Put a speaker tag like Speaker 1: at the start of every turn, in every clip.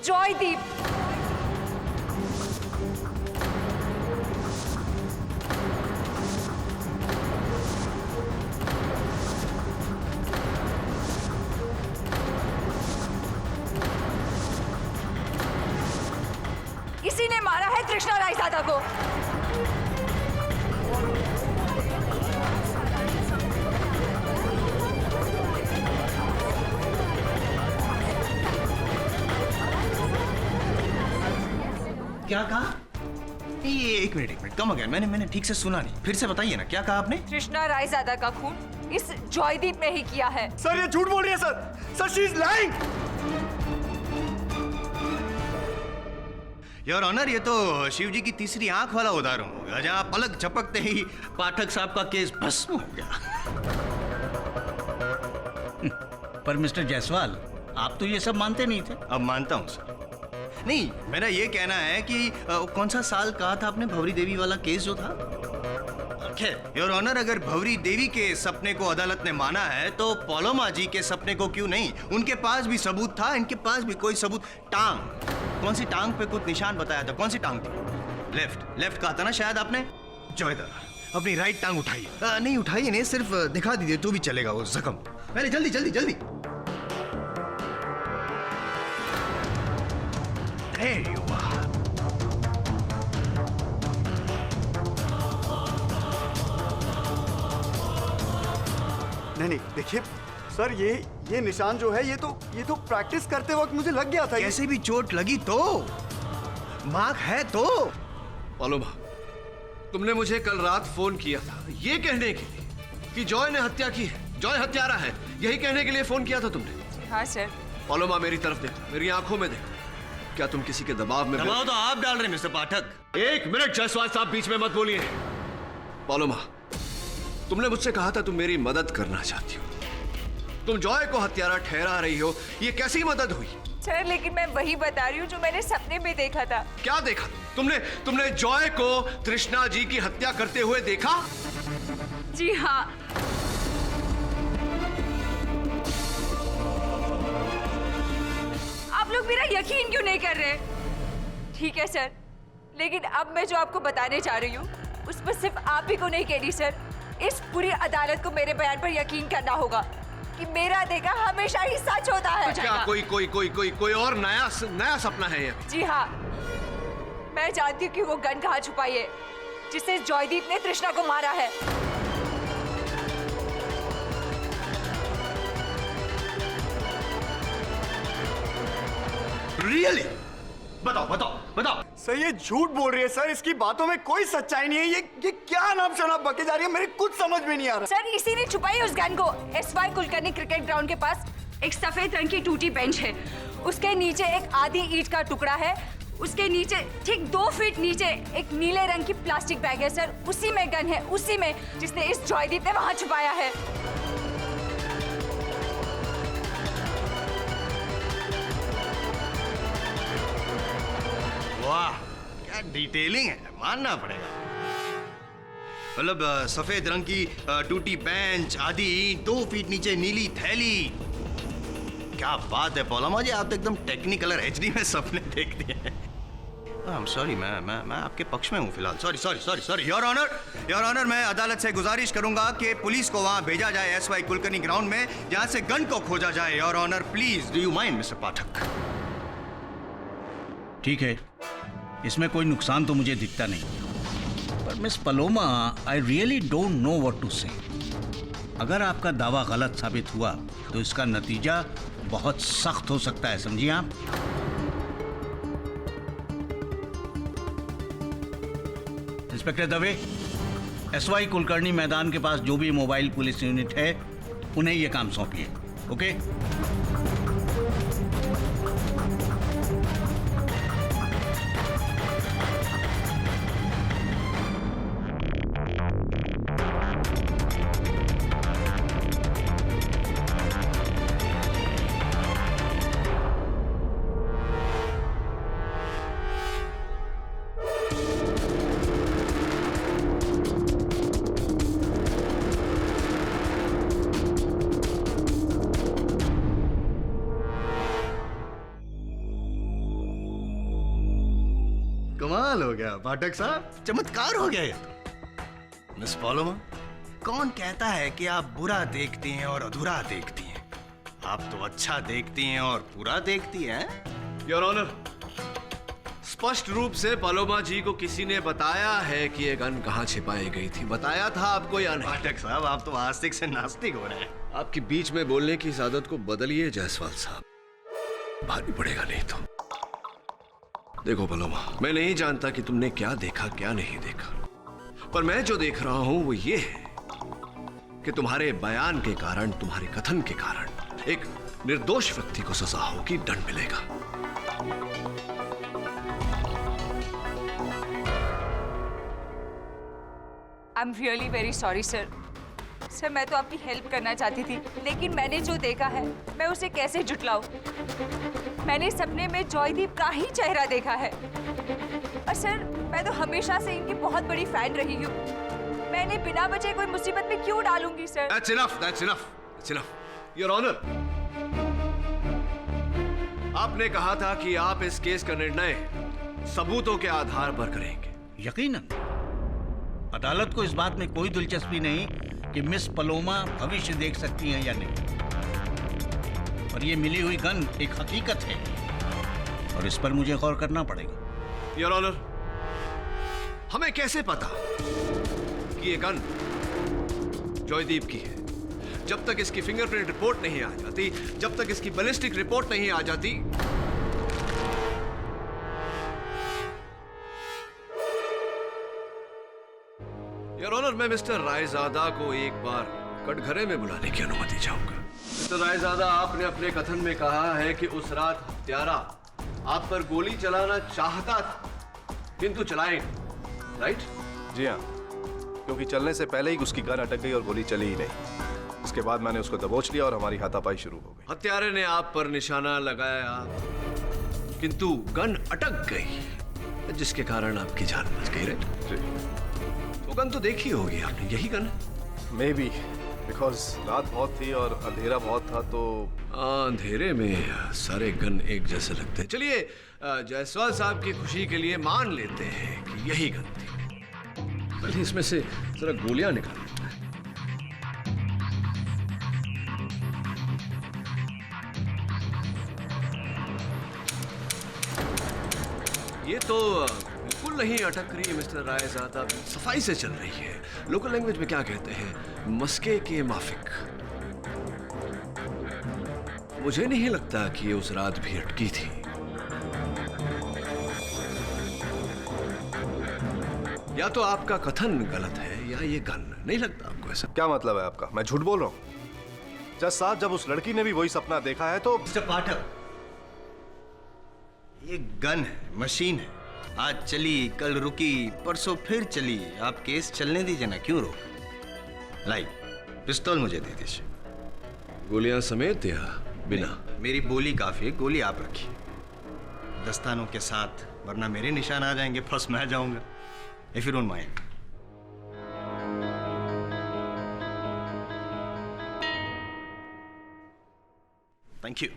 Speaker 1: जॉयदीप। इसी ने मारा है कृष्णा रायजादा को।
Speaker 2: क्या कहा? ये एक मिनट कम अगेन, मैंने ठीक से सुना नहीं, फिर से बताइए ना, क्या कहा आपने?
Speaker 1: कृष्णा रायजादा का खून इस जॉयदीप ने ही किया है।
Speaker 3: सर ये झूठ बोल रही है sir she is lying.
Speaker 2: Your honour, ये तो शिव जी की तीसरी आंख वाला उदाहरण हो गया, जहां पलक झपकते ही पाठक साहब का केस भस्म हो गया।
Speaker 4: पर मिस्टर जायसवाल, आप तो ये सब मानते नहीं थे।
Speaker 2: अब मानता हूं सर। नहीं, मेरा ये कहना है कि कौन सा साल कहा था आपने, भंवरी देवी वाला केस जो था? खैर योर ऑनर, अगर भंवरी देवी के सपने को अदालत ने माना है तो पलोमा जी के सपने को क्यों नहीं? उनके पास भी सबूत था, इनके पास भी कोई सबूत। टांग, कौन सी टांग पे कुछ निशान बताया था? कौन सी टांग थी? लेफ्ट कहा था ना शायद आपने। जॉयदा, अपनी राइट टांग उठाइए। नहीं उठाइए नहीं, सिर्फ दिखा दीजिए तो भी चलेगा वो जख्म। पहले जल्दी। There you are.
Speaker 3: नहीं देखिए सर, ये निशान जो है ये तो प्रैक्टिस करते वक्त मुझे लग गया था।
Speaker 2: कैसे भी चोट लगी तो मार्क है तो।
Speaker 5: पलोमा, तुमने मुझे कल रात फोन किया था ये कहने के लिए कि जॉय ने हत्या की है, जॉय हत्यारा है, यही कहने के लिए फोन किया था तुमने?
Speaker 1: हाँ सर।
Speaker 5: पलोमा मेरी तरफ देखो, मेरी आंखों में देखो। क्या तुम किसी के दबाव में?
Speaker 2: दबाव तो आप डाल रहे मिस्टर पाठक।
Speaker 5: एक मिनट जायसवाल साहब, बीच में मत बोलिए। पलोमा, तुमने मुझसे कहा था तुम मेरी मदद करना चाहती हो, तुम जॉय को हत्यारा ठहरा रही हो, ये कैसी मदद हुई?
Speaker 1: सर लेकिन मैं वही बता रही हूँ जो मैंने सपने में देखा था।
Speaker 5: क्या देखा तुमने जॉय को कृष्णा जी की हत्या करते हुए देखा?
Speaker 1: जी हाँ। आप लोग मेरा यकीन क्यों नहीं कर रहे? ठीक है सर, लेकिन अब मैं जो आपको बताने जा रही हूँ उस पर सिर्फ आप ही को नहीं कह रही सर, इस पूरी अदालत को मेरे बयान पर यकीन करना होगा कि मेरा देखा हमेशा ही सच होता है।
Speaker 5: क्या कोई और नया सपना है ये?
Speaker 1: जी हाँ, मैं जानती हूँ कि वो गन कहाँ छुपाई है जिससे जॉयदीप ने कृष्णा को मारा है।
Speaker 2: रियली? बताओ।
Speaker 3: सर ये झूठ बोल रही है सर, इसकी बातों में कोई सच्चाई नहीं है। ये क्या नाम शनाब बके जा रही है, मेरे कुछ समझ में नहीं आ रहा।
Speaker 1: सर इसी ने छुपाई उस गन को। एसवाई कुलकर्णी क्रिकेट ग्राउंड के पास एक सफेद रंग की टूटी बेंच है, उसके नीचे एक आधी ईंट का टुकड़ा है, उसके नीचे ठीक 2 फीट नीचे एक नीले रंग की प्लास्टिक बैग है सर, उसी में गन है, उसी में जिसने इस जॉयदीप ने वहां छुपाया है।
Speaker 2: वाह, क्या डिटेलिंग है, मानना पड़ेगा। मतलब सफेद रंग की टूटी बेंच, आधी ईंट, 2 फीट नीचे नीली थैली। क्या बात है पलोमा जी, आप तो एकदम टेक्निकल और एचडी में सपने देखते हैं। I'm sorry, मैं आपके पक्ष में हूँ फिलहाल। सॉरी योर ऑनर, मैं अदालत से गुजारिश करूंगा कि पुलिस को वहां भेजा जाए एसवाई कुलकर्णी ग्राउंड में, जहां से गन को खोजा जाए। Your honour please, do you mind mister Pathak?
Speaker 4: ठीक है, इसमें कोई नुकसान तो मुझे दिखता नहीं, पर miss Paloma, I really don't know what to say. अगर आपका दावा गलत साबित हुआ तो इसका नतीजा बहुत सख्त हो सकता है, समझिए आप। इंस्पेक्टर दवे, एसवाई कुलकर्णी मैदान के पास जो भी मोबाइल पुलिस यूनिट है उन्हें यह काम सौंपिए। ओके?
Speaker 2: कमाल हो गया पाठक साहब, चमत्कार हो गया ये तो। मिस पॉलोमा, कौन कहता है कि आप बुरा देखती हैं और अधूरा देखती हैं? आप तो अच्छा देखती हैं और पूरा देखती हैं।
Speaker 5: योर ऑनर, स्पष्ट रूप से पलोमा जी को किसी ने बताया है कि ये गन कहाँ छिपाई गई थी। बताया था आपको या नहीं?
Speaker 2: पाठक साहब, आप तो आस्तिक से नास्तिक हो रहे हैं।
Speaker 5: आपकी बीच में बोलने की इस आदत को बदलिए जायसवाल साहब, भारी पड़ेगा नहीं तो। देखो पलोमा, मैं नहीं जानता कि तुमने क्या देखा क्या नहीं देखा, पर मैं जो देख रहा हूं वो ये है कि तुम्हारे बयान के कारण, तुम्हारे कथन के कारण एक निर्दोष व्यक्ति को सजा होगी, दंड मिलेगा।
Speaker 1: I am really very sorry sir. Sir, मैं तो आपकी हेल्प करना चाहती थी, लेकिन मैंने जो देखा है मैं उसे कैसे जुटलाऊं? मैंने सपने में जॉयदीप का ही चेहरा देखा है। और सर, मैं तो हमेशा से इनकी बहुत बड़ी फैन रही हूँ। मैंने बिना वजह कोई मुसीबत में क्यों डालूंगी sir?
Speaker 5: That's enough, that's enough, that's enough. Your Honor, आपने कहा था कि आप इस केस का निर्णय सबूतों के आधार पर करेंगे।
Speaker 4: यकीनन अदालत को इस बात में कोई दिलचस्पी नहीं कि मिस पलोमा भविष्य देख सकती हैं या नहीं, और ये मिली हुई गन एक हकीकत है और इस पर मुझे गौर करना पड़ेगा।
Speaker 5: योर ऑनर, हमें कैसे पता कि ये गन जॉयदीप की है? जब तक इसकी फिंगरप्रिंट रिपोर्ट नहीं आ जाती, जब तक इसकी बैलिस्टिक रिपोर्ट नहीं आ जाती, योर ऑनर, मैं मिस्टर रायजादा को एक बार कटघरे में बुलाने की अनुमति चाहूंगा। मिस्टर रायजादा, आपने अपने कथन में कहा है कि उस रात हत्यारा आप पर गोली चलाना चाहता था, किंतु चलाए, राइट?
Speaker 6: जी हाँ, क्योंकि चलने से पहले ही उसकी गन अटक गई और गोली चली ही नहीं। इसके बाद मैंने उसको दबोच लिया और हमारी हाथापाई शुरू हो गई।
Speaker 5: हत्यारे ने आप पर निशाना लगाया, किंतु गन अटक गई, जिसके कारण आपकी जान बच गई, राइट?
Speaker 6: जी।
Speaker 5: वो गन तो देखी होगी आपने, यही गन?
Speaker 6: मे बी, बिकॉज रात बहुत थी और अंधेरा बहुत था, तो
Speaker 5: अंधेरे में सारे गन एक जैसे लगते हैं। चलिए, जायसवाल साहब की खुशी के लिए मान लेते हैं कि यही गन थी। पहले इसमें से जरा गोलियां निकाल। ये तो बिल्कुल नहीं अटक रही है मिस्टर रायजादा, सफाई से चल रही है। लोकल लैंग्वेज में क्या कहते हैं, मस्के के माफिक। मुझे नहीं लगता कि ये उस रात भी अटकी थी। या तो आपका कथन गलत है या ये गन। नहीं लगता आपको ऐसा?
Speaker 6: क्या मतलब है आपका? मैं झूठ बोल रहा हूँ? जज साहब, जब उस लड़की ने भी वही सपना देखा है तो
Speaker 2: मिस्टर पाठक, ये गन है, मशीन है। आज चली, कल रुकी, परसों फिर चली। आप केस चलने दीजिए ना, क्यों रोक? लाई, पिस्तौल मुझे दे दीजिए।
Speaker 5: गोलियां समेत या बिना?
Speaker 2: मेरी बोली काफी है, गोली आप रखिए दस्तानों के साथ, वरना मेरे निशान आ जाएंगे, फंस मैं जाऊंगा। If you don't mind. Thank you.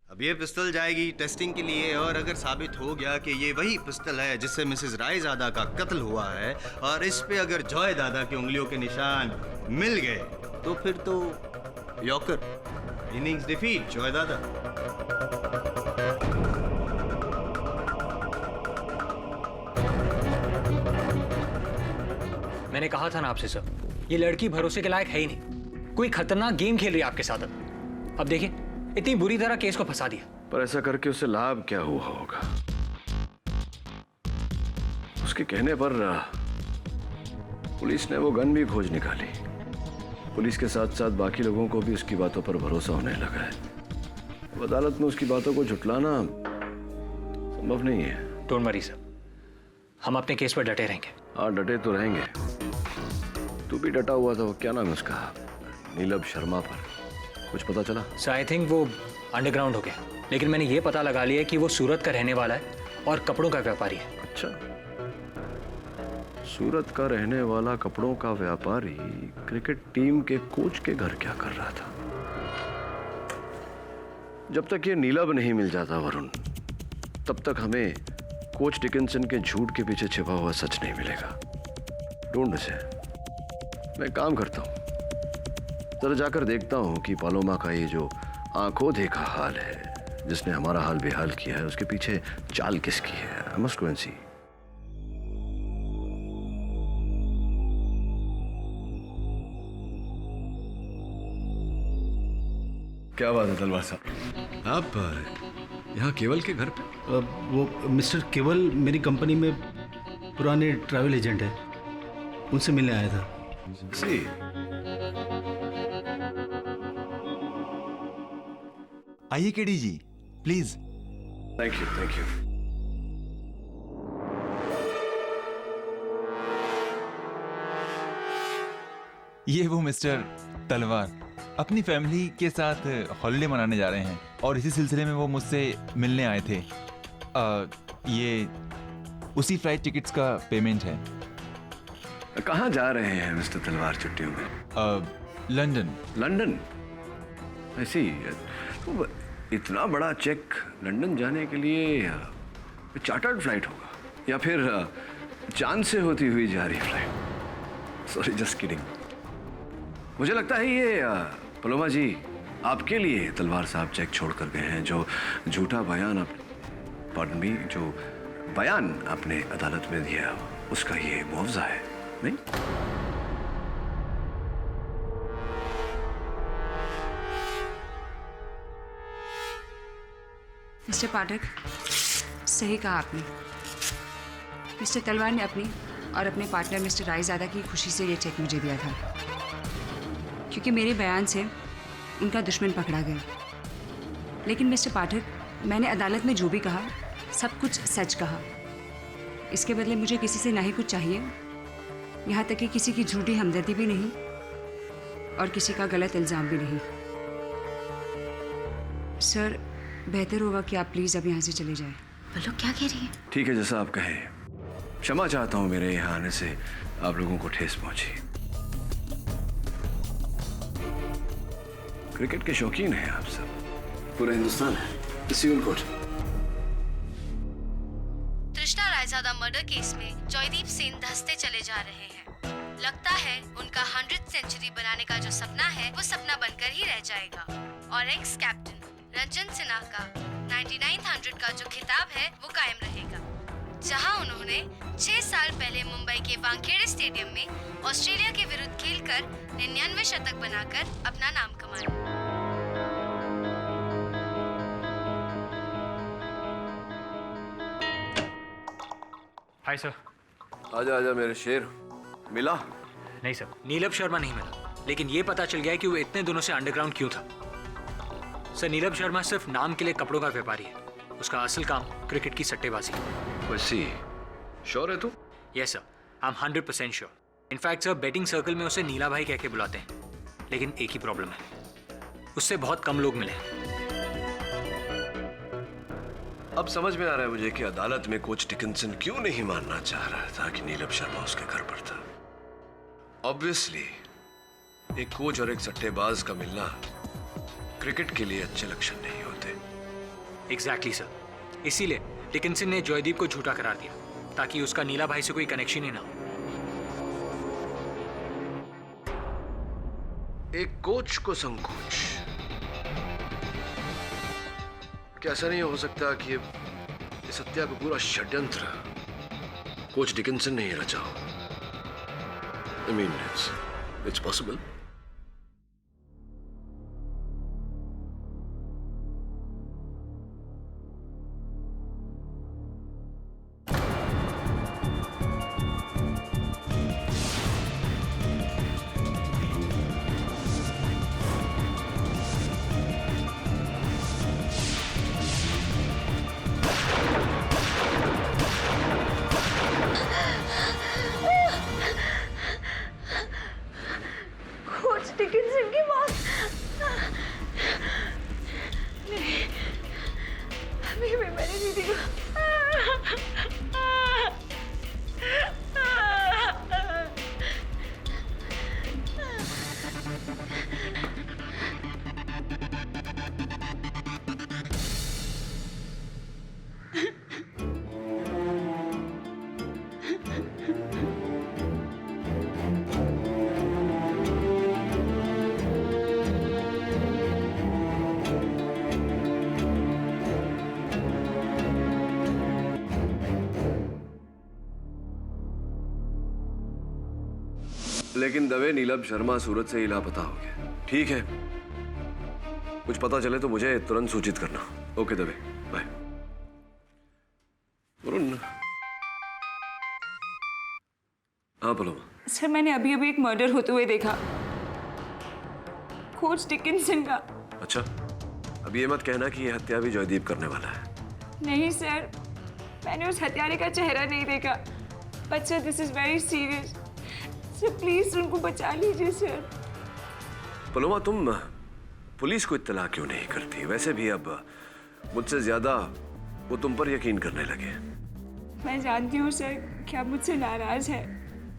Speaker 2: अब ये पिस्तौल जाएगी टेस्टिंग के लिए, और अगर साबित हो गया कि ये वही पिस्तौल है जिससे मिसेस रायजादा का कत्ल हुआ है, और इस पे अगर जॉय दादा की उंगलियों के निशान मिल गए, तो फिर तो यॉकर, इनिंग्स डिफीट, जॉय दादा।
Speaker 7: मैंने कहा था ना आपसे सर, ये लड़की भरोसे के लायक है ही नहीं। कोई खतरनाक गेम खेल रही है आपके साथ। अब देखिए, इतनी बुरी तरह केस को फंसा दिया।
Speaker 5: पर ऐसा करके उसे लाभ क्या हुआ होगा? उसके कहने पर पुलिस ने वो गन भी खोज निकाली। पुलिस के साथ साथ बाकी लोगों को भी उसकी बातों पर भरोसा होने लगा है। अब अदालत में उसकी बातों को झुटलाना संभव नहीं है।
Speaker 7: डोंट वरी सर, हम अपने केस पर डटे रहेंगे।
Speaker 5: हाँ, डटे तो रहेंगे। तू भी डटा हुआ था, वो क्या नाम है उसका, नीलम शर्मा पर कुछ पता चला?
Speaker 7: सर, आई थिंक वो अंडरग्राउंड हो गया, लेकिन मैंने ये पता लगा लिया कि वो सूरत का रहने वाला है और कपड़ों का व्यापारी है।
Speaker 5: अच्छा, सूरत का रहने वाला कपड़ों का व्यापारी क्रिकेट टीम के कोच के घर क्या कर रहा था? जब तक ये नीलम नहीं मिल जाता वरुण, तब तक हमें कोच डिकिंसन के झूठ के पीछे छिपा हुआ सच नहीं मिलेगा। ढूंढ उसे। मैं काम करता हूं, जरा जाकर देखता हूं कि पालोमा का ये जो आंखों देखा हाल है, जिसने हमारा हाल बेहाल किया है, उसके पीछे चाल किसकी है। आई मस्ट गो एंड सी। क्या बात है तलवार साहब, आप यहाँ केवल के घर पे?
Speaker 8: वो मिस्टर केवल मेरी कंपनी में पुराने ट्रैवल एजेंट है, उनसे मिलने आया था।
Speaker 5: सी।
Speaker 9: आइए KD ji, please.
Speaker 5: Thank you, thank you.
Speaker 9: ये वो मिस्टर तलवार अपनी फैमिली के साथ हॉलिडे मनाने जा रहे हैं और इसी सिलसिले में वो मुझसे मिलने आए थे। ये उसी फ्लाइट टिकट्स का पेमेंट है।
Speaker 5: कहाँ जा रहे हैं मिस्टर तलवार छुट्टियों में?
Speaker 9: लंदन।
Speaker 5: लंदन? ऐसी तो इतना बड़ा चेक लंदन जाने के लिए चार्टर्ड फ्लाइट होगा या फिर चांद से होती हुई जा रही फ्लाइट? Sorry, just kidding. मुझे लगता है ये पलोमा जी आपके लिए तलवार साहब चेक छोड़ कर गए हैं, जो झूठा बयान पार्डन मी, जो बयान आपने अदालत में दिया उसका ये मुआवजा है, नहीं?
Speaker 1: मिस्टर पाठक, सही कहा आपने। मिस्टर तलवार ने अपनी और अपने पार्टनर मिस्टर रायजादा की खुशी से ये चेक मुझे दिया था, क्योंकि मेरे बयान से उनका दुश्मन पकड़ा गया। लेकिन मिस्टर पाठक, मैंने अदालत में जो भी कहा सब कुछ सच कहा। इसके बदले मुझे किसी से ना ही कुछ चाहिए, यहाँ तक कि किसी की झूठी हमदर्दी भी नहीं और किसी का गलत इल्ज़ाम भी नहीं। सर, बेहतर होगा कि आप प्लीज़ अब यहाँ से चले जाएं।
Speaker 10: बोलो, क्या कह रही है?
Speaker 5: ठीक है, जैसा आप कहें। क्षमा चाहता हूँ मेरे यहाँ आने से आप लोगों को ठेस पहुंची। क्रिकेट के शौकीन हैं आप सब, पूरा हिंदुस्तान है। Seoul court.
Speaker 10: तृष्णा रायजादा मर्डर केस में जॉयदीप सेन धंसते चले जा रहे हैं। लगता है उनका 100th सेंचुरी बनाने का जो सपना है वो सपना बनकर ही रह जाएगा और एक्स कैप्टन रंजन सिन्हा का 9900 का जो खिताब है वो कायम रहेगा, जहां उन्होंने 6 साल पहले मुंबई के वानखेड़े स्टेडियम में ऑस्ट्रेलिया के विरुद्ध खेलकर 99 शतक बनाकर अपना नाम कमाया।
Speaker 7: Hi sir.
Speaker 5: आजा आजा मेरे शेर। मिला?
Speaker 7: नहीं सर, नीलम शर्मा नहीं मिला, लेकिन ये पता चल गया कि वो इतने दिनों से अंडरग्राउंड क्यों था। सर, नीलम शर्मा सिर्फ नाम के लिए कपड़ों का व्यापारी है, उसका असल काम क्रिकेट की सट्टेबाजी है।
Speaker 5: वैसी श्योर है तू?
Speaker 7: Yes sir, I M 100% sure. In fact sir, batting circle में उसे नीला भाई कह के बुलाते हैं, लेकिन एक ही प्रॉब्लम है, उससे बहुत कम लोग मिले।
Speaker 5: अब समझ में आ रहा है मुझे कि अदालत में कोच डिकिंसन क्यों नहीं मानना चाह रहा था कि नीलम शर्मा उसके घर पर था। ऑब्वियसली एक कोच और एक सट्टेबाज का मिलना क्रिकेट के लिए अच्छे लक्षण नहीं होते।
Speaker 7: एग्जैक्टली सर, इसीलिए डिकिंसन ने जॉयदीप को झूठा करार दिया ताकि उसका नीला भाई से कोई कनेक्शन ही ना हो।
Speaker 5: एक कोच को संकोच, क्या ऐसा नहीं हो सकता कि इस हत्या को पूरा षड्यंत्र कोच डिकिंसन ने ही रचा हो? I mean, it's possible. लेकिन दवे नीलम शर्मा सूरत से ही लापता हो गया। ठीक है, कुछ पता चले तो मुझे तुरंत सूचित करना। Okay Dave, bye. वरुण। हाँ पलोमा।
Speaker 1: सर मैंने अभी अभी एक मर्डर होते हुए देखा, कोच डिकिंसन का।
Speaker 5: अच्छा, अब ये मत कहना कि ये हत्या भी जयदीप करने वाला है।
Speaker 1: नहीं सर, मैंने उस हत्यारे का चेहरा नहीं देखा। But sir this is very serious. Sir please उनको बचा लीजिए सर।
Speaker 5: पलोमा, तुम पुलिस को इत्तला क्यों नहीं करती? वैसे भी अब मुझसे ज्यादा वो तुम पर यकीन करने लगे।
Speaker 1: मैं जानती हूँ सर कि आप मुझसे नाराज है,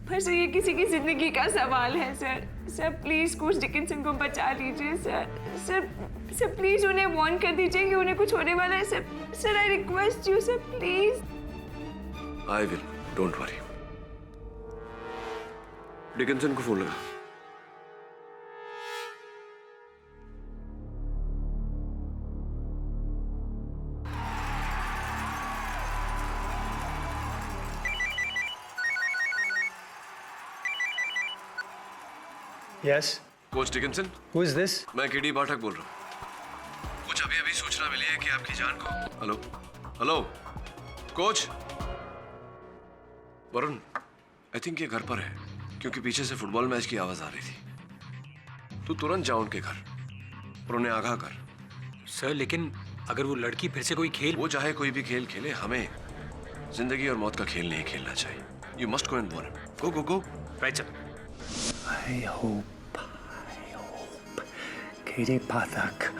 Speaker 1: पर सर ये किसी की जिंदगी का सवाल है sir. Sir please coach Dickinson को बचा लीजिए सर। सर प्लीज उन्हें वार्न कर दीजिए कि उन्हें कुछ होने वाला है sir. Sir I request you sir, please.
Speaker 5: I will, don't worry. Dickinson को फोन लगा।
Speaker 11: Yes.
Speaker 5: Coach Dickinson,
Speaker 11: Who is this?
Speaker 5: मैं केडी पाठक बोल रहा हूँ। कुछ अभी सूचना मिली है कि आपकी जान को। Hello hello coach. Varun, I think ये घर पर है, क्योंकि पीछे से फुटबॉल मैच की आवाज आ रही थी। तू तुरंत जा उनके घर और उन्हें आगाह कर।
Speaker 7: सर लेकिन अगर वो लड़की फिर से कोई खेल,
Speaker 5: वो चाहे कोई भी खेल खेले, हमें जिंदगी और मौत का खेल नहीं खेलना चाहिए। You must go and warn him. Go go go.
Speaker 7: Right sir.
Speaker 11: I hope KD Pathak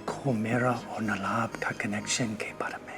Speaker 11: को मेरा और नलाब का कनेक्शन के बारे में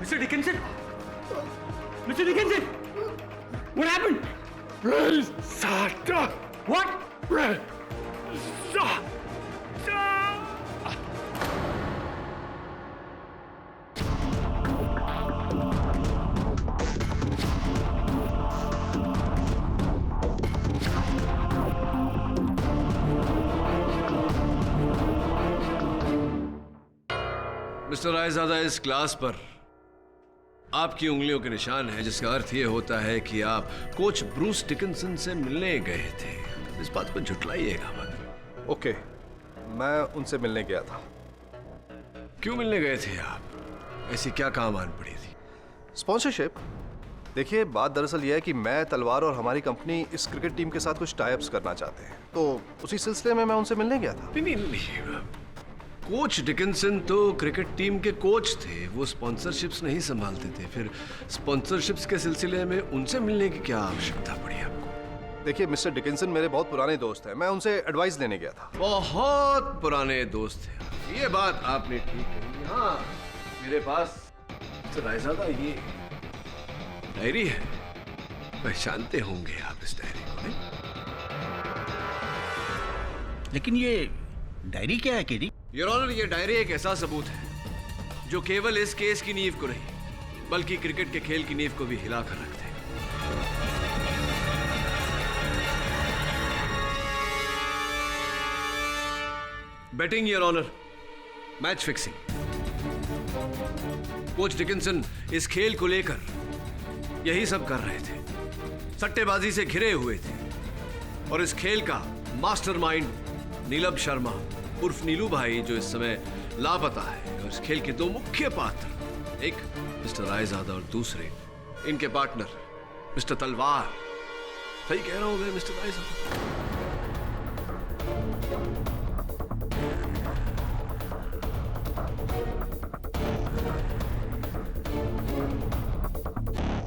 Speaker 7: Mr. Dickinson! Mr. Dickinson! What happened? What?
Speaker 5: Mister Raizada, इस क्लास पर आपकी उंगलियों के निशान है, जिसका अर्थ यह होता है कि आप कोच ब्रूस डिकिंसन से मिलने गए थे। इस बात को झुटलाइएगा मत।
Speaker 6: ओके, मैं उनसे मिलने गया था।
Speaker 5: क्यों मिलने गए थे आप? ऐसी क्या काम आन पड़ी थी?
Speaker 6: स्पॉन्सरशिप। देखिए, बात दरअसल यह है कि मैं, तलवार और हमारी कंपनी इस क्रिकेट टीम के साथ कुछ टाइप्स करना चाहते हैं, तो उसी सिलसिले में मैं उनसे मिलने गया था।
Speaker 5: नहीं। कोच डिकिंसन तो क्रिकेट टीम के कोच थे, वो स्पॉन्सरशिप्स नहीं संभालते थे। फिर स्पॉन्सरशिप्स के सिलसिले में उनसे मिलने की क्या आवश्यकता पड़ी आपको?
Speaker 6: देखिए मिस्टर डिकिंसन मेरे बहुत पुराने दोस्त हैं, मैं उनसे एडवाइस लेने गया था।
Speaker 5: बहुत पुराने दोस्त थे, ये बात आपने ठीक कही। हाँ, मेरे पास रायजादा ये डायरी है, पहचानते होंगे आप इस डायरी को, नहीं?
Speaker 4: लेकिन ये डायरी क्या है केडी?
Speaker 5: योर ऑनर, ये डायरी एक ऐसा सबूत है जो केवल इस केस की नींव को नहीं, बल्कि क्रिकेट के खेल की नींव को भी हिलाकर रख देगा। Batting your honour, match fixing. Coach Dickinson इस खेल को लेकर यही सब कर रहे थे, सट्टेबाजी से घिरे हुए थे, और इस खेल का मास्टरमाइंड नीलम शर्मा उर्फ नीलू भाई, जो इस समय लापता है। और इस खेल के दो मुख्य पात्र, एक मिस्टर रायजादा और दूसरे इनके पार्टनर मिस्टर तलवार। सही कह रहा हूं मैं मिस्टर रायजादा?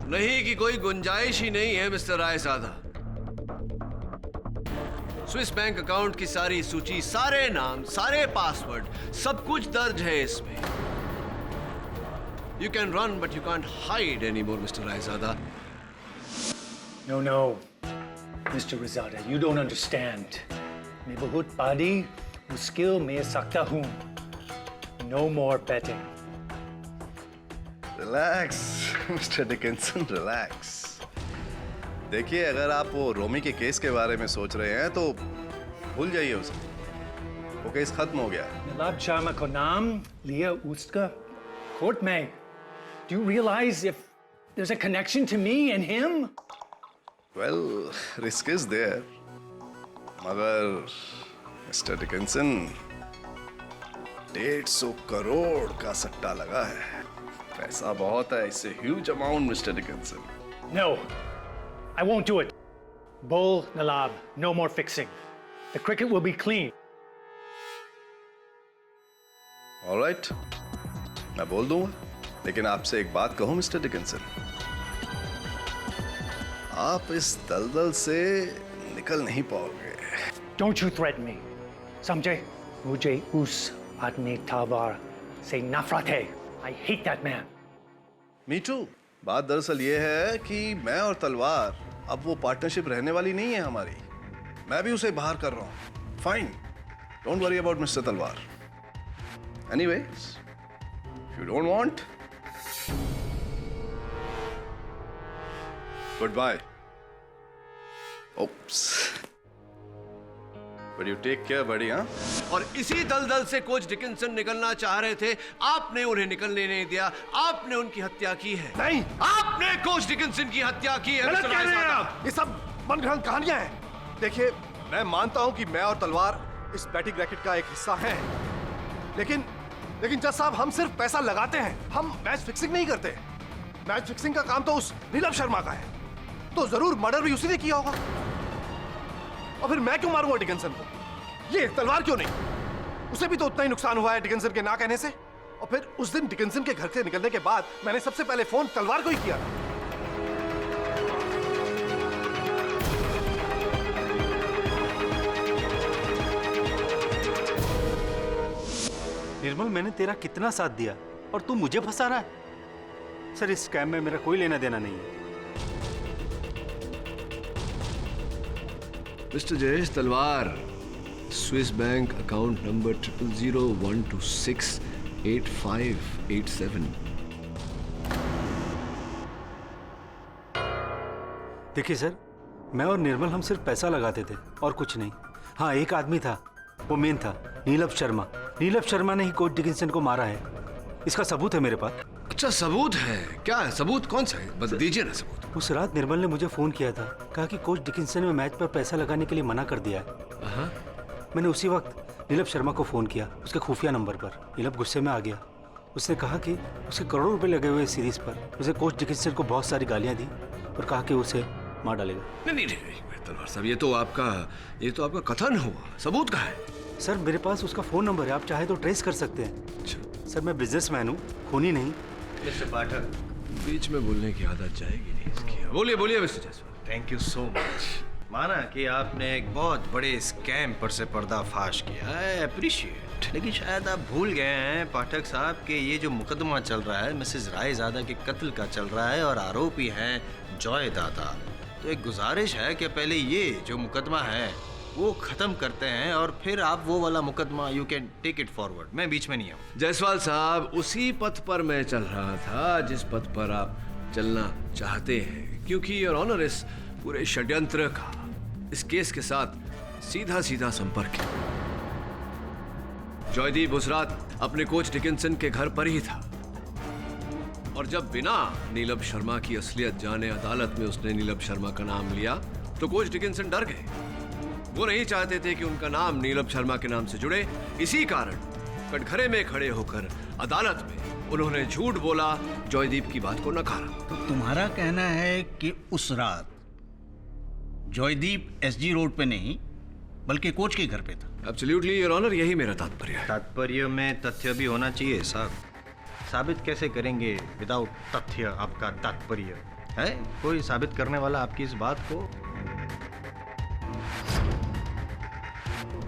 Speaker 5: नहीं कि कोई गुंजाइश ही नहीं है mister Raizada. Swiss bank account की सारी सूची, सारे नाम, सारे पासवर्ड, सब कुछ दर्ज है इसमें। You can run, but you can't hide anymore, Mr. Raizada.
Speaker 11: No, no. Mr. Rizada, you don't understand. मैं बहुत body मुश्किल में सकता हूँ. No more betting.
Speaker 6: Relax mister Dickinson, relax. देखिए, अगर आप वो रोमी के केस के बारे में सोच रहे हैं तो भूल जाइए उसे। वो केस खत्म हो गया।
Speaker 11: नीलाभ शर्मा को नाम लिया उसका कोर्ट में. Do you realize if there's a connection to me and him?
Speaker 6: Well, risk is there. मगर मिस्टर डिकिंसन, 150 करोड़ का सट्टा लगा है। पैसा बहुत है, इससे huge amount mister Dickinson.
Speaker 11: No, I won't do it. Bull, Nalab, no more fixing. The cricket will be clean.
Speaker 6: All right, मैं बोल दूंगा, लेकिन आपसे एक बात कहूं मिस्टर डिकिंसन, आप इस दलदल से निकल नहीं पाओगे।
Speaker 11: Don't you threaten me. समझे? मुझे उस आदमी तलवार से नफरत है. I hate that man.
Speaker 6: Me too. बात दरअसल ये है कि मैं और तलवार अब वो पार्टनरशिप रहने वाली नहीं है हमारी। मैं भी उसे बाहर कर रहा हूं। Fine, don't worry about mister Talwar. Anyways, if you don't want, good bye. Oops, but you take care buddy. हाँ,
Speaker 5: और इसी दलदल से कोच डिकिंसन निकलना चाह रहे थे, आपने उन्हें निकलने नहीं दिया, आपने उनकी हत्या की है।
Speaker 6: नहीं,
Speaker 5: आपने कोच डिकिंसन की हत्या की है।
Speaker 6: गलत कह रहे हैं आप। ये सब मनगढ़ंत कहानियां हैं। देखिए, मैं मानता हूं कि मैं और तलवार इस बैटिंग रैकेट का एक हिस्सा हैं, लेकिन जज साहब, हम सिर्फ पैसा लगाते हैं, हम मैच फिक्सिंग नहीं करते। मैच फिक्सिंग का काम तो उस नीलम शर्मा का है, तो जरूर मर्डर भी उसी ने किया होगा। और फिर मैं क्यों मारूंगा डिकिंसन को? ये तलवार क्यों नहीं? उसे भी तो उतना ही नुकसान हुआ है डिकिंसन के ना कहने से। और फिर उस दिन डिकिंसन के घर से निकलने के बाद मैंने सबसे पहले फोन तलवार को ही किया था।
Speaker 8: निर्मल, मैंने तेरा कितना साथ दिया और तू मुझे फंसा रहा है। सर, इस स्कैम में मेरा कोई लेना देना नहीं है।
Speaker 5: मिस्टर जयेश तलवार, स्विस बैंक अकाउंट नंबर 0001268587।
Speaker 8: देखिए सर, मैं और निर्मल हम सिर्फ पैसा लगाते थे और कुछ नहीं। हाँ, एक आदमी था, वो मेन था, नीलभ शर्मा। नीलभ शर्मा ने ही कोच डिकिंसन को मारा है। इसका सबूत है मेरे पास।
Speaker 5: अच्छा, सबूत है? क्या है सबूत? कौन सा है? बता दीजिए ना सबूत।
Speaker 8: उस रात निर्मल ने मुझे फोन किया था, कहा कि कोच डिकिंसन ने मैच पर पैसा लगाने के लिए मना कर दिया है। मैंने उसी वक्त नीलभ शर्मा को फोन किया, उसके खुफिया नंबर पर। नीलभ गुस्से में आ गया। उसने कहा कि उसके करोड़ों रुपए लगे हुए सीरीज पर। उसे कोच डिकिंसन को बहुत सारी गालियां दी और कहा कि उसे मार डालेगा।
Speaker 5: नहीं तलवार साहब, ये तो आपका कथन हुआ। सबूत कहाँ है?
Speaker 8: सर, मेरे पास उसका फोन नंबर है, आप चाहे तो ट्रेस कर सकते हैं।
Speaker 5: अच्छा।
Speaker 8: सर, मैं बिजनेसमैन हूँ, खूनी नहीं।
Speaker 2: मिस्टर पाठक,
Speaker 5: बीच में बोलने की आदत जाएगी नहीं इसकी। बोलिए mister Jaiswal.
Speaker 2: Thank you so much. माना कि आपने एक बहुत बड़े स्कैम पर से पर्दाफाश किया, आई अप्रिशिएट। लेकिन शायद आप भूल गए हैं पाठक साहब कि ये जो मुकदमा चल रहा है मिसेस रायजादा के कत्ल का चल रहा है और आरोपी हैं जॉय दादा। तो एक गुजारिश है कि पहले ये जो मुकदमा है वो खत्म करते हैं और फिर आप वो वाला मुकदमा you can take it forward. मैं बीच में नहीं आऊँ।
Speaker 5: जायसवाल साहब, उसी पथ पर मैं चल रहा था जिस पथ पर आप चलना चाहते हैं, क्योंकि योर ऑनर इस पूरे षड्यंत्र का इस केस के साथ सीधा संपर्क है। जॉयदीप उस रात अपने कोच डिकिंसन के घर पर ही था और जब बिना नीलभ शर्मा की असलियत जाने अदालत में उसने नीलभ शर्मा का नाम लिया तो कोच डिकिंसन डर गए। वो नहीं चाहते थे कि उनका नाम नीलभ शर्मा के नाम से जुड़े। इसी कारण कटघरे में खड़े होकर अदालत में उन्होंने झूठ बोला, जॉयदीप की बात को नकारा।
Speaker 4: तो तुम्हारा कहना है कि उस रात जॉयदीप एसजी रोड पे नहीं बल्कि कोच के घर पे था?
Speaker 5: एब्सोल्युटली योर ऑनर, यही मेरा तात्पर्य है।
Speaker 2: तात्पर्य में तथ्य भी होना चाहिए साहब। साबित कैसे करेंगे विदाउट तथ्य आपका तात्पर्य? है कोई साबित करने वाला आपकी इस बात को?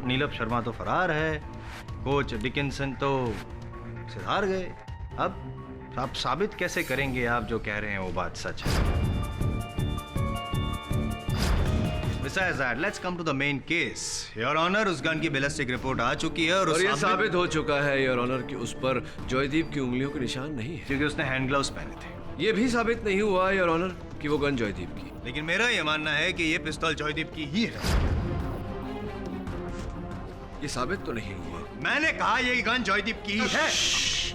Speaker 2: नीलम शर्मा तो फरार है, कोच डिकिंसन तो सिधार गए। अब आप साबित कैसे करेंगे आप जो कह रहे हैं वो बात सच है? Besides that, let's come to the main case. Your Honor, उस गन की बैलिस्टिक रिपोर्ट आ चुकी है और
Speaker 5: ये साबित हो चुका है योर ऑनर कि उस पर जॉयदीप की उंगलियों के निशान नहीं है,
Speaker 2: क्योंकि उसने हैंड ग्लव्स पहने थे।
Speaker 5: ये भी साबित नहीं हुआ योर ऑनर कि वो गन जॉयदीप की।
Speaker 2: लेकिन मेरा ये मानना है कि ये पिस्तौल जॉयदीप की ही है।
Speaker 5: ये साबित तो नहीं हुआ।
Speaker 2: मैंने कहा ये गन जॉयदीप की ही है।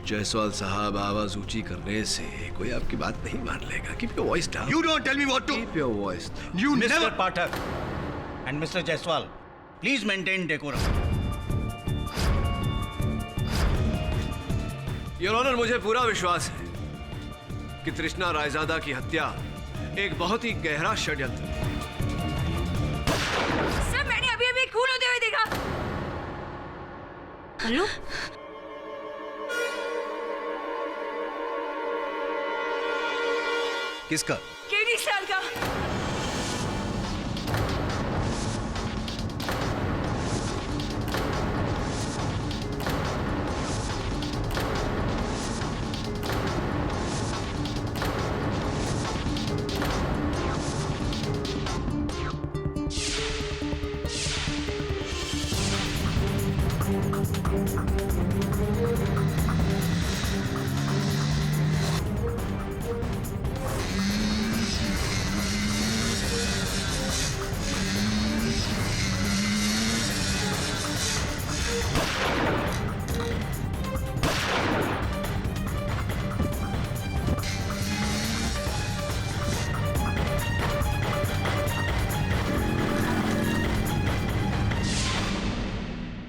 Speaker 5: जायसवाल साहब, आवाज ऊंची करने से कोई आपकी बात नहीं मान लेगा। Keep your voice down.
Speaker 2: You don't tell me what to.
Speaker 5: Keep your voice down.
Speaker 2: You
Speaker 4: Mr.
Speaker 2: never.
Speaker 4: Pathak and Mr. Jaiswal, please maintain decorum.
Speaker 5: Your honour, मुझे पूरा विश्वास है कि तृष्णा रायजादा की हत्या एक बहुत ही गहरा षड्यंत्र है।
Speaker 1: सर मैंने अभी अभी खून होते हुए देखा। हेलो,
Speaker 2: किसका?
Speaker 1: केडी साल का।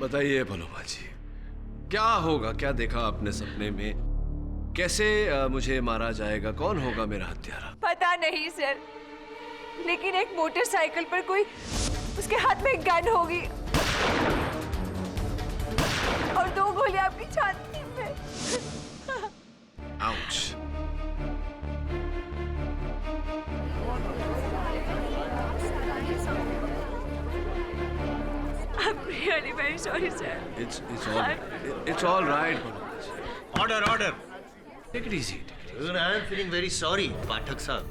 Speaker 5: बताइए पलोमा जी, क्या होगा? क्या देखा आपने सपने में? कैसे मुझे मारा जाएगा? कौन होगा मेरा हत्यारा?
Speaker 1: पता नहीं सर, लेकिन एक मोटरसाइकिल पर कोई, उसके हाथ में एक गन होगी और 2 गोलियां आपकी छाती में।
Speaker 5: Ouch.
Speaker 1: I'm really very sorry, sir.
Speaker 5: It's all right.
Speaker 4: Order, order.
Speaker 5: Take it easy.
Speaker 2: I am feeling very sorry, पाठक साहब।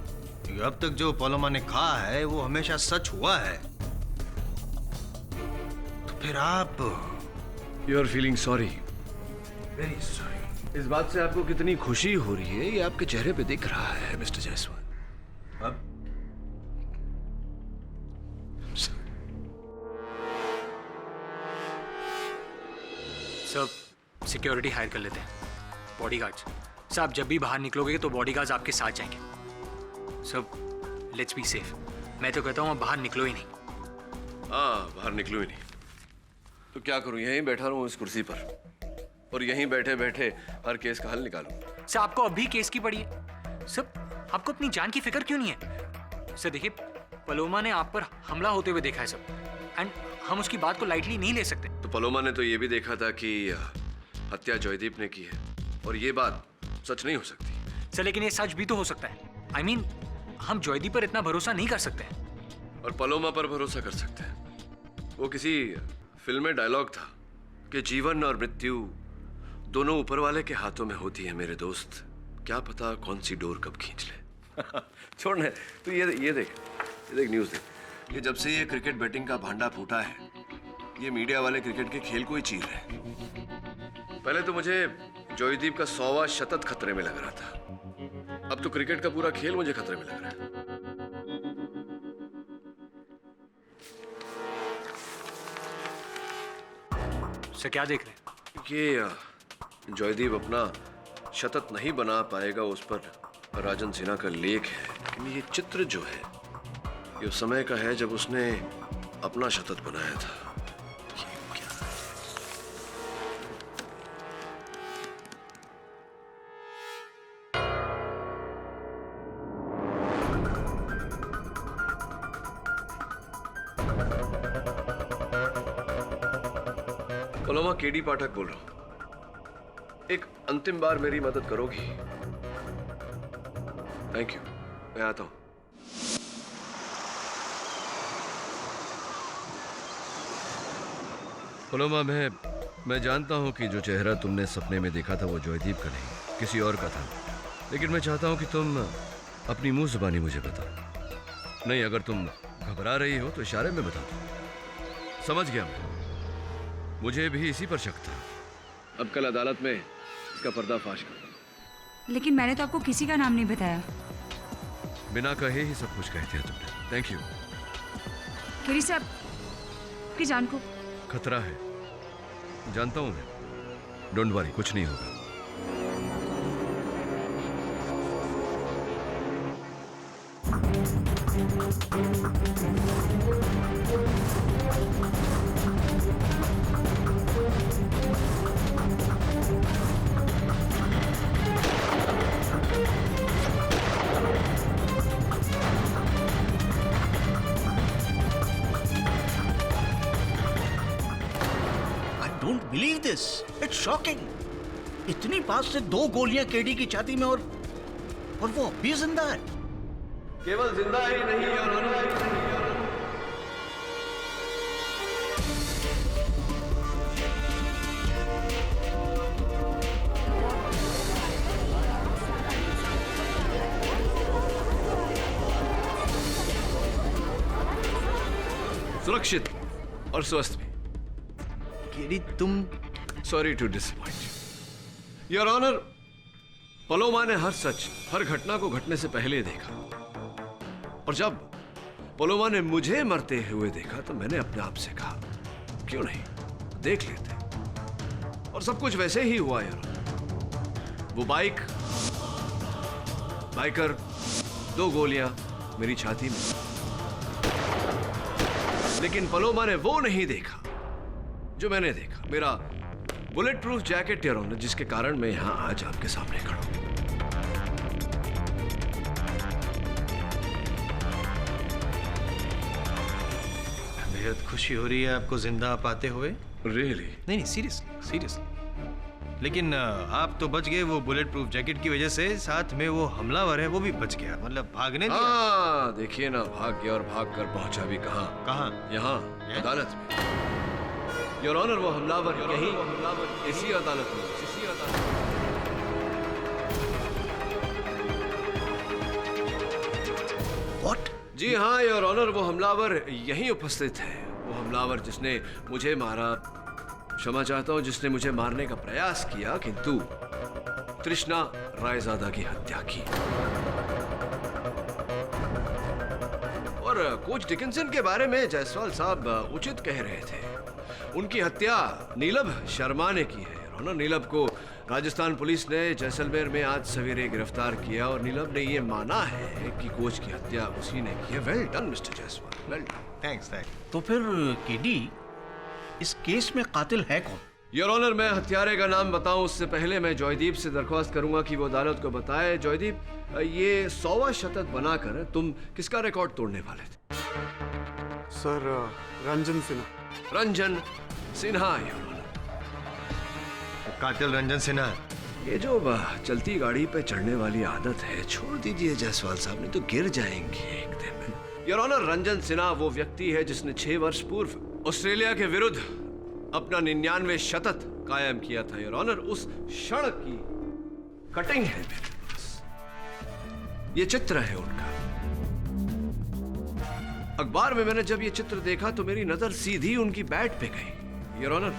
Speaker 2: क्योंकि अब तक जो पलोमा ने कहा है वो हमेशा सच हुआ है। तो फिर आप
Speaker 5: You are feeling sorry. Very sorry. इस बात से आपको कितनी खुशी हो रही है ये आपके चेहरे पे दिख रहा है मिस्टर जायसवाल।
Speaker 2: अब
Speaker 7: सब सिक्योरिटी हायर कर लेते हैं, बॉडीगार्ड्स। साहब जब भी बाहर निकलोगे तो बॉडीगार्ड्स आपके साथ जाएंगे। सब लेट्स बी सेफ। मैं तो कहता हूँ बाहर निकलो ही नहीं।
Speaker 5: हाँ, बाहर निकलूं ही नहीं तो क्या करूं? यहीं बैठा रहूं इस कुर्सी पर और यहीं बैठे बैठे हर केस का हल निकालूं।
Speaker 7: सर आपको अभी केस की पड़ी है। सर आपको अपनी जान की फिक्र क्यों नहीं है? सर देखिए, पलोमा ने आप पर हमला होते हुए देखा है सब, एंड हम उसकी बात को लाइटली नहीं ले सकते।
Speaker 5: तो पलोमा ने तो ये भी देखा था कि हत्या जॉयदीप ने की है और ये बात सच नहीं हो सकती।
Speaker 7: सर लेकिन ये सच भी तो हो सकता है। I mean, हम जॉयदीप पर इतना भरोसा नहीं कर सकते हैं।
Speaker 5: और पलोमा पर भरोसा कर सकते हैं। वो किसी फिल्म में डायलॉग था कि जीवन और मृत्यु दोनों ऊपर वाले के हाथों में होती है मेरे दोस्त, क्या पता कौन सी डोर कब खींच ले। छोड़ने तो ये देख न्यूज़ देख। ये जब से ये क्रिकेट बैटिंग का भांडा फूटा है ये मीडिया वाले क्रिकेट के खेल को ही चीर रहे हैं। पहले तो मुझे जॉयदीप का 100वां शतक खतरे में लग रहा था, अब तो क्रिकेट का पूरा खेल मुझे खतरे में लग रहा है।
Speaker 7: सर क्या देख रहे हैं?
Speaker 5: ये जॉयदीप अपना शतक नहीं बना पाएगा उस पर राजन सिन्हा का लेख है, लेकिन ये चित्र जो है ये उस समय का है जब उसने अपना शतक बनाया था। ये क्या है? पलोमा, केडी पाठक बोल रहा हूं। एक अंतिम बार मेरी मदद करोगी? थैंक यू, मैं आता हूं। पलोमा, मैं जानता हूँ कि जो चेहरा तुमने सपने में देखा था वो जॉयदीप का नहीं, किसी और का था। लेकिन मैं चाहता हूँ कि तुम अपनी मुंह जुबानी मुझे बताओ। नहीं, अगर तुम घबरा रही हो तो इशारे में बता दो। समझ गया मैं, मुझे भी इसी पर शक था। अब कल अदालत में इसका पर्दाफाश कर।
Speaker 1: लेकिन मैंने तो आपको किसी का नाम नहीं बताया।
Speaker 5: बिना कहे ही सब कुछ कह दिया तुमने। Thank you.
Speaker 1: केडी साहब, आपकी जान को
Speaker 5: खतरा है, जानता हूं मैं। डोंट वरी, कुछ नहीं होगा।
Speaker 4: Don't believe this, it's shocking. इतनी पास से 2 गोलियां केडी की छाती में और वो अभी जिंदा है।
Speaker 5: केवल जिंदा ही नहीं और सुरक्षित और स्वस्थ भी।
Speaker 4: केडी, तुम
Speaker 5: sorry to disappoint your honour. Paloma ने हर सच, हर घटना को घटने से पहले देखा, और जब पलोमा ने मुझे मरते हुए देखा तो मैंने अपने आप से कहा, क्यों नहीं देख लेते। और सब कुछ वैसे ही हुआ यार। वो बाइकर, 2 गोलियां मेरी छाती में। लेकिन पलोमा ने वो नहीं देखा जो मैंने देखा। मेरा bulletproof jacket your honour, जिसके कारण मैं यहां आज आपके सामने खड़ा हूं।
Speaker 2: बेहद खुशी हो रही है आपको जिंदा पाते हुए।
Speaker 5: रियली?
Speaker 2: नहीं, सीरियसली। लेकिन आप तो बच गए वो बुलेट प्रूफ जैकेट की वजह से। साथ में वो हमलावर है, वो भी बच गया, मतलब भागने दिया।
Speaker 5: हाँ, देखिए ना, भाग गया और भाग कर पहुंचा भी कहां? यहाँ अदालत में। योर ऑनर, वो हमलावर यही इसी अदालत में।
Speaker 4: व्हाट?
Speaker 5: जी हाँ योर ऑनर, वो हमलावर यहीं उपस्थित है। वो हमलावर जिसने मुझे मारा, क्षमा चाहता हूं, जिसने मुझे मारने का प्रयास किया किंतु तृष्णा रायजादा की हत्या की। और कोच डिकिंसन के बारे में जायसवाल साहब उचित कह रहे थे। उनकी हत्या नीलभ शर्मा ने की है। नीलभ को राजस्थान पुलिस ने जैसलमेर में आज सवेरे गिरफ्तार किया और नीलभ ने यह माना है कि कोच की हत्या उसी ने की है। Well done mister Jaiswal, well done.
Speaker 2: Thanks.
Speaker 4: तो फिर केडी, इस केस में कातिल है कौन?
Speaker 5: योर ऑनर, मैं हत्यारे का नाम बताऊं उससे पहले मैं जॉयदीप से दरख्वास्त करूंगा कि वो अदालत को बताए। जॉयदीप, ये 100वां शतक बनाकर तुम किसका रिकॉर्ड तोड़ने वाले थे?
Speaker 3: Sir, Ranjan Sinha.
Speaker 5: Ranjan Sinha your honour.
Speaker 2: कातिल रंजन सिन्हा।
Speaker 5: ये जो चलती गाड़ी पे चढ़ने वाली आदत है, छोड़ दीजिए जायसवाल साहब, नहीं तो गिर जाएंगे एक दिन। योर ऑनर, रंजन सिन्हा वो व्यक्ति है जिसने 6 वर्ष पूर्व ऑस्ट्रेलिया के विरुद्ध अपना 99वें शतक कायम किया था। योर ऑनर, उस क्षण की कटिंग है मेरे पास। ये चित्र है उनका। अखबार में मैंने जब ये चित्र देखा तो मेरी नजर सीधी उनकी बैट पे गई। योर ऑनर,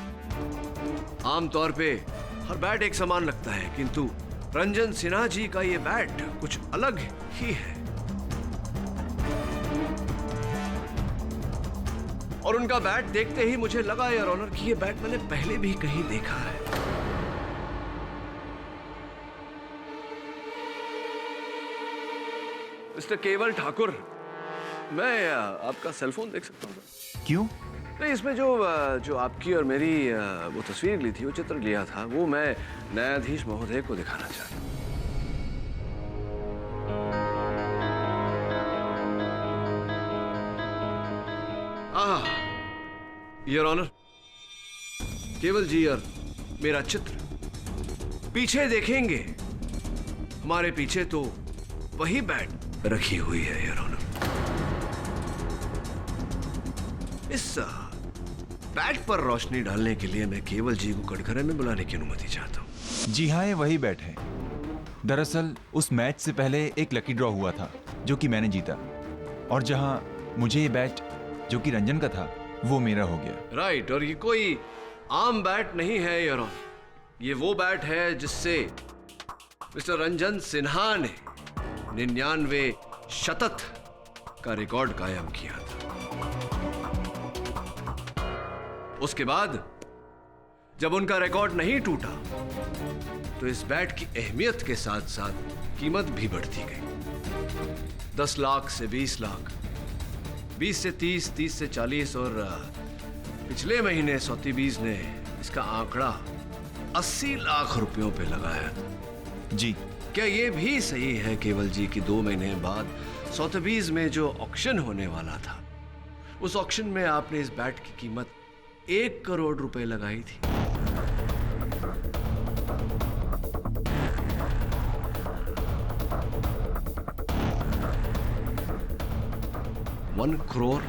Speaker 5: आमतौर पे हर बैट एक समान लगता है, किंतु रंजन सिन्हा जी का ये बैट कुछ अलग ही है। और उनका बैट देखते ही मुझे लगा योर ऑनर कि ये बैट मैंने पहले भी कहीं देखा है। मिस्टर केवल ठाकुर, मैं आपका सेलफोन देख सकता हूँ?
Speaker 9: क्यों?
Speaker 5: नहीं, इसमें जो आपकी और मेरी वो तस्वीर ली थी, वो चित्र लिया था, वो मैं न्यायाधीश महोदय को दिखाना चाहता हूँ। योर ऑनर, केवल जी और मेरा चित्र पीछे देखेंगे, हमारे पीछे तो वही बैट रखी हुई है योर ऑनर। इस बैट पर रोशनी डालने के लिए मैं केवल जी को कटघरे में बुलाने की अनुमति चाहता हूँ।
Speaker 9: जी हाँ, ये वही बैट है। दरअसल उस मैच से पहले एक लकी ड्रॉ हुआ था जो कि मैंने जीता, और जहां मुझे ये बैट जो कि रंजन का था वो मेरा हो गया।
Speaker 5: राइट, और ये कोई आम बैट नहीं है योर ऑनर। ये वो बैट है जिससे मिस्टर रंजन सिन्हा ने 99 शतक का रिकॉर्ड कायम किया था। उसके बाद जब उनका रिकॉर्ड नहीं टूटा तो इस बैट की अहमियत के साथ साथ कीमत भी बढ़ती गई। 10 लाख से 20 लाख, 20 से 30, 30 से 40, और पिछले महीने सोथेबीज ने इसका आंकड़ा 80 लाख रुपयों पे लगाया था।
Speaker 9: जी,
Speaker 5: क्या ये भी सही है केवल जी कि 2 महीने बाद सोथेबीज में जो ऑक्शन होने वाला था, उस ऑक्शन में आपने इस बैट की कीमत 1 करोड़ रुपए लगाई थी? वन करोड़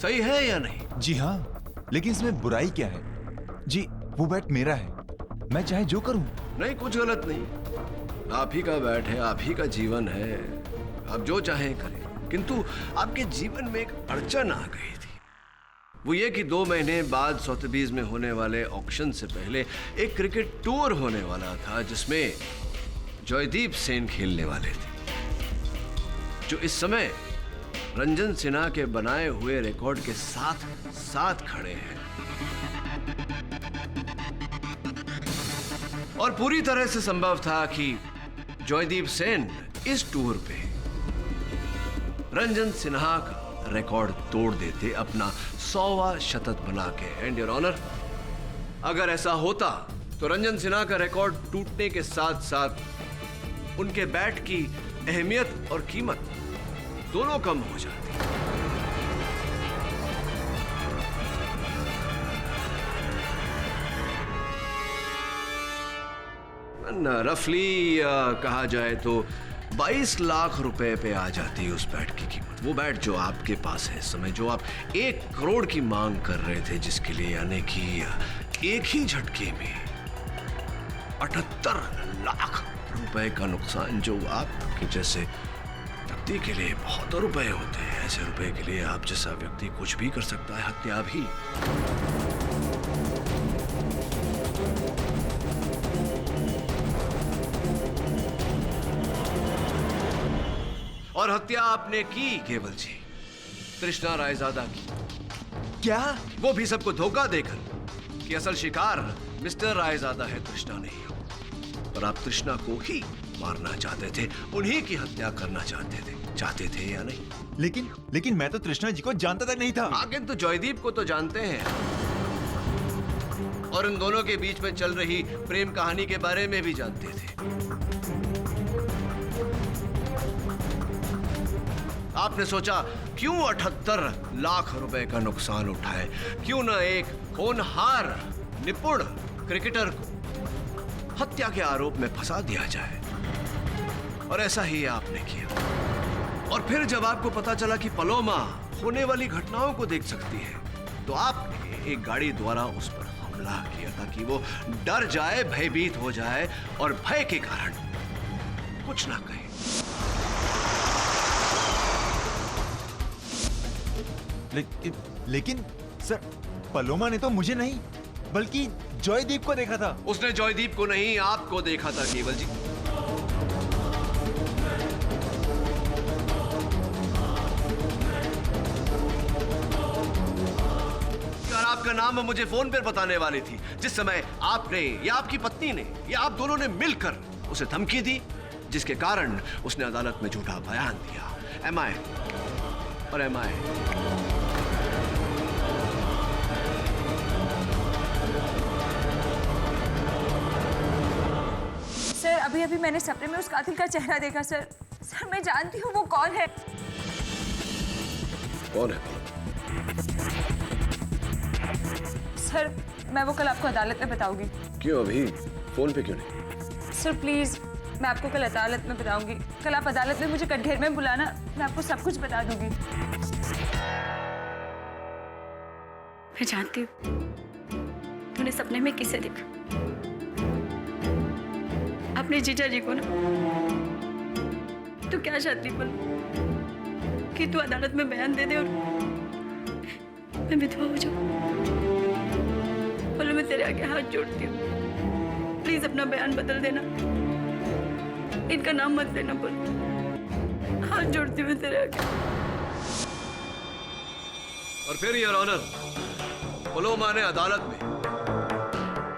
Speaker 5: सही है या नहीं?
Speaker 9: जी हाँ, लेकिन इसमें बुराई क्या है? जी, वो बैट मेरा है, मैं चाहे जो करूं।
Speaker 5: नहीं, कुछ गलत नहीं। आप ही का बैट है, आप ही का जीवन है, आप जो चाहें करें। किंतु आपके जीवन में एक अड़चन आ गई थी। वो ये कि 2 महीने बाद सोथेबीज में होने वाले ऑक्शन से पहले एक क्रिकेट टूर होने वाला था जिसमें जॉयदीप सेन खेलने वाले थे, जो इस समय रंजन सिन्हा के बनाए हुए रिकॉर्ड के साथ साथ खड़े हैं। और पूरी तरह से संभव था कि जॉयदीप सेन इस टूर पे रंजन सिन्हा का रिकॉर्ड तोड़ देते, अपना 100वां शतक बना के। एंड योर ऑनर, अगर ऐसा होता तो रंजन सिन्हा का रिकॉर्ड टूटने के साथ साथ उनके बैट की अहमियत और कीमत दोनों कम हो जाती। रफली कहा जाए तो 22 लाख रुपए पे आ जाती है उस बैट की कीमत। वो बैट जो आपके पास है इस समय, जो आप 1 करोड़ की मांग कर रहे थे, जिसके लिए यानी कि एक ही झटके में 78 लाख रुपए का नुकसान, जो आपके जैसे व्यक्ति के लिए बहुत रुपए होते हैं। ऐसे रुपए के लिए आप जैसा व्यक्ति कुछ भी कर सकता है, हत्या भी। और हत्या आपने की केवल जी, तृष्णा रायजादा की।
Speaker 9: क्या?
Speaker 5: वो भी सबको धोखा देकर कि असल शिकार मिस्टर रायजादा है, तृष्णा नहीं हो। और आप तृष्णा को ही मारना चाहते थे, उन्हीं की हत्या करना चाहते थे या नहीं?
Speaker 9: लेकिन मैं तो तृष्णा जी को जानता तक नहीं था।
Speaker 5: आगे तो जॉयदीप को तो जानते हैं, और इन दोनों के बीच में चल रही प्रेम कहानी के बारे में भी जानते थे। आपने सोचा क्यों 78 लाख रुपए का नुकसान उठाए, क्यों ना एक होनहार निपुण क्रिकेटर को हत्या के आरोप में फंसा दिया जाए। और ऐसा ही आपने किया। और फिर जब आपको पता चला कि पलोमा होने वाली घटनाओं को देख सकती है, तो आपने एक गाड़ी द्वारा उस पर हमला किया ताकि वो डर जाए, भयभीत हो जाए और भय के कारण कुछ ना कहे।
Speaker 9: लेकिन सर, पलोमा ने तो मुझे नहीं बल्कि जॉयदीप को देखा था।
Speaker 5: उसने जॉयदीप को नहीं, आपको देखा था केवल जी। और आपका नाम मुझे फोन पर बताने वाली थी, जिस समय आपने या आपकी पत्नी ने या आप दोनों ने मिलकर उसे धमकी दी, जिसके कारण उसने अदालत में झूठा बयान दिया। एम आई और एम आई।
Speaker 1: सर, अभी मैंने सपने में उस कातिल का चेहरा देखा सर। सर, मैं जानती हूँ वो कौन है।
Speaker 5: कौन है?
Speaker 1: सर, मैं वो कल आपको अदालत में बताऊंगी।
Speaker 5: क्यों अभी फोन पे क्यों नहीं?
Speaker 1: सर प्लीज, मैं आपको कल अदालत में बताऊंगी। कल आप अदालत में मुझे कटघरे में बुलाना, मैं आपको सब कुछ बता दूंगी। मैं जानती हूँ तूने सपने में किसे देखा, अपने जीजा जी को ना। तू क्या चाहती पल्लू कि तू अदालत में बयान दे दे और मैं विधवा हो जाऊं? पल्लू मैं तेरे आगे हाथ जोड़ती हूँ, प्लीज अपना बयान बदल देना, इनका नाम मत लेना पल्लू, हाथ जोड़ती हूँ तेरे आगे।
Speaker 5: और फिर योर ऑनर, पलोमा ने अदालत में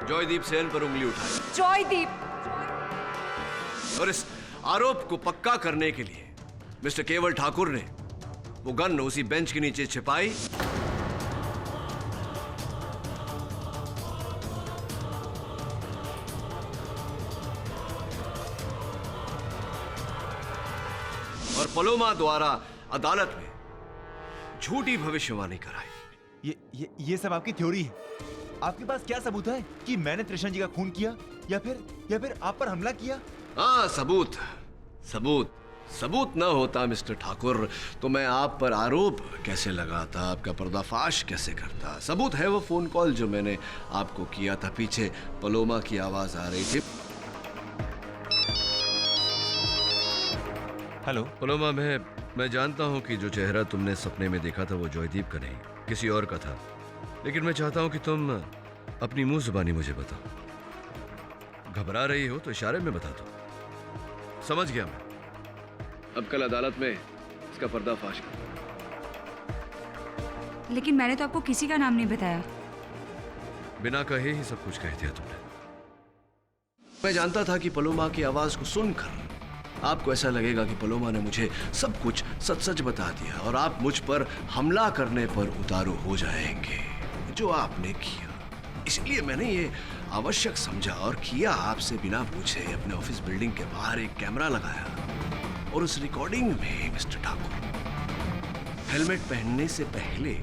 Speaker 5: जॉयदीप सेन पर उंगली उठाई
Speaker 1: जॉयदीप,
Speaker 5: और इस आरोप को पक्का करने के लिए मिस्टर केवल ठाकुर ने वो गन उसी बेंच के नीचे छिपाई और पलोमा द्वारा अदालत में झूठी भविष्यवाणी कराई।
Speaker 9: ये सब आपकी थ्योरी है। आपके पास क्या सबूत है कि मैंने त्रिशा जी का खून किया या फिर आप पर हमला किया?
Speaker 5: हाँ, सबूत न होता मिस्टर ठाकुर तो मैं आप पर आरोप कैसे लगाता, आपका पर्दाफाश कैसे करता। सबूत है वो फोन कॉल जो मैंने आपको किया था, पीछे पलोमा की आवाज आ रही थी।
Speaker 9: हेलो
Speaker 5: पलोमा, मैं जानता हूं कि जो चेहरा तुमने सपने में देखा था वो जॉयदीप का नहीं, किसी और का था, लेकिन मैं चाहता हूं कि तुम अपनी मुंह जुबानी मुझे बताओ। घबरा रही हो तो इशारे में बता दो। समझ गया मैं। अब कल अदालत में इसका पर्दाफाश कर।
Speaker 1: लेकिन मैंने तो आपको किसी का नाम नहीं बताया।
Speaker 5: बिना कहे ही सब कुछ कह दिया तुमने। मैं जानता था कि पलोमा की आवाज को सुनकर आपको ऐसा लगेगा कि पलोमा ने मुझे सब कुछ सच सच बता दिया और आप मुझ पर हमला करने पर उतारू हो जाएंगे, जो आपने किया। इसलिए मैंने ये आवश्यक समझा और किया आपसे बिना पूछे अपने ऑफिस बिल्डिंग के बाहर एक कैमरा लगाया और उस रिकॉर्डिंग में मिस्टर ठाकुर हेलमेट पहनने से पहले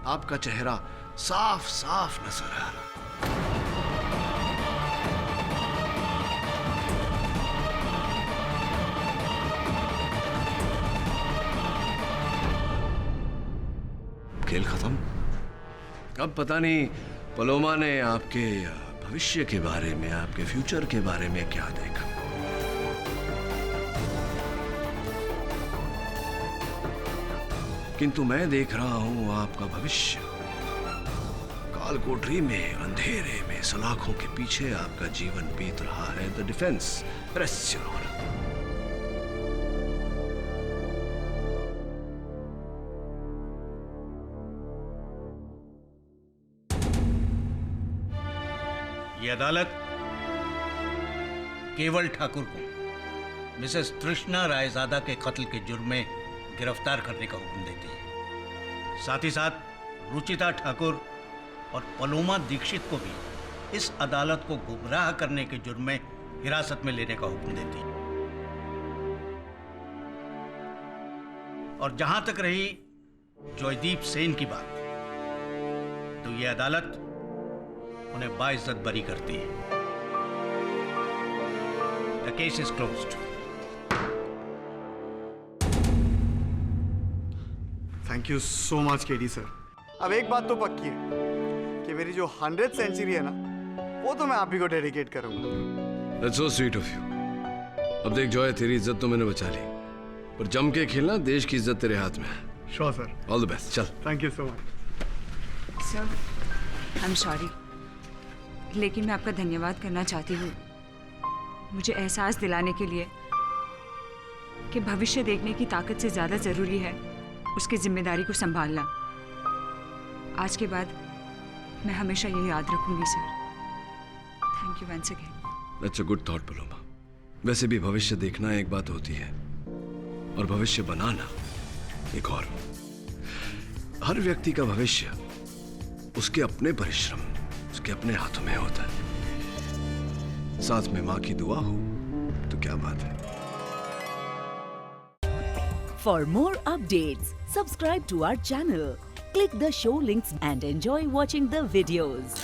Speaker 5: आपका चेहरा साफ साफ नजर आ रहा। खेल खत्म। अब पता नहीं पलोमा ने आपके भविष्य के बारे में, आपके फ्यूचर के बारे में क्या देखा। किंतु मैं देख रहा हूं आपका भविष्य। कालकोठरी में अंधेरे में सलाखों के पीछे आपका जीवन बीत रहा है। The defence rests your honour.
Speaker 4: ये अदालत केवल ठाकुर को मिसेस तृष्णा रायजादा के कत्ल के जुर्म में गिरफ्तार करने का हुक्म देती है। साथ ही साथ रुचिता ठाकुर और पलोमा दीक्षित को भी इस अदालत को गुमराह करने के जुर्म में हिरासत में लेने का हुक्म देती है। और जहां तक रही जॉयदीप सेन की बात, तो यह अदालत उन्हें बाइज्जत बरी करती है। The case is closed.
Speaker 3: Thank you so much KD sir. अब एक बात तो पक्की है कि मेरी जो 100th सेंचुरी है ना, वो तो मैं आप ही को डेडिकेट करूंगा।
Speaker 5: That's so sweet of you. अब देख जॉय, तेरी इज्जत तो मैंने बचा ली, पर जम के खेलना, देश की इज्जत तेरे हाथ में है।
Speaker 3: Sure sir.
Speaker 5: All the best. चल।
Speaker 3: Thank you so much
Speaker 1: sir. I am sorry, लेकिन मैं आपका धन्यवाद करना चाहती हूँ मुझे एहसास दिलाने के लिए कि भविष्य देखने की ताकत से ज़्यादा ज़रूरी है उसकी जिम्मेदारी को संभालना। आज के बाद मैं हमेशा ये याद रखूंगी sir. Thank you once again.
Speaker 5: That's a good thought Paloma. वैसे भी भविष्य देखना एक बात होती है और भविष्य बनाना एक और। हर व्यक्ति का भविष्य उसके अपने परिश्रम, उसके अपने हाथों में होता है। साथ में माँ की दुआ हो तो क्या बात है।
Speaker 12: For more updates, subscribe to our channel, click the show links and enjoy watching the videos.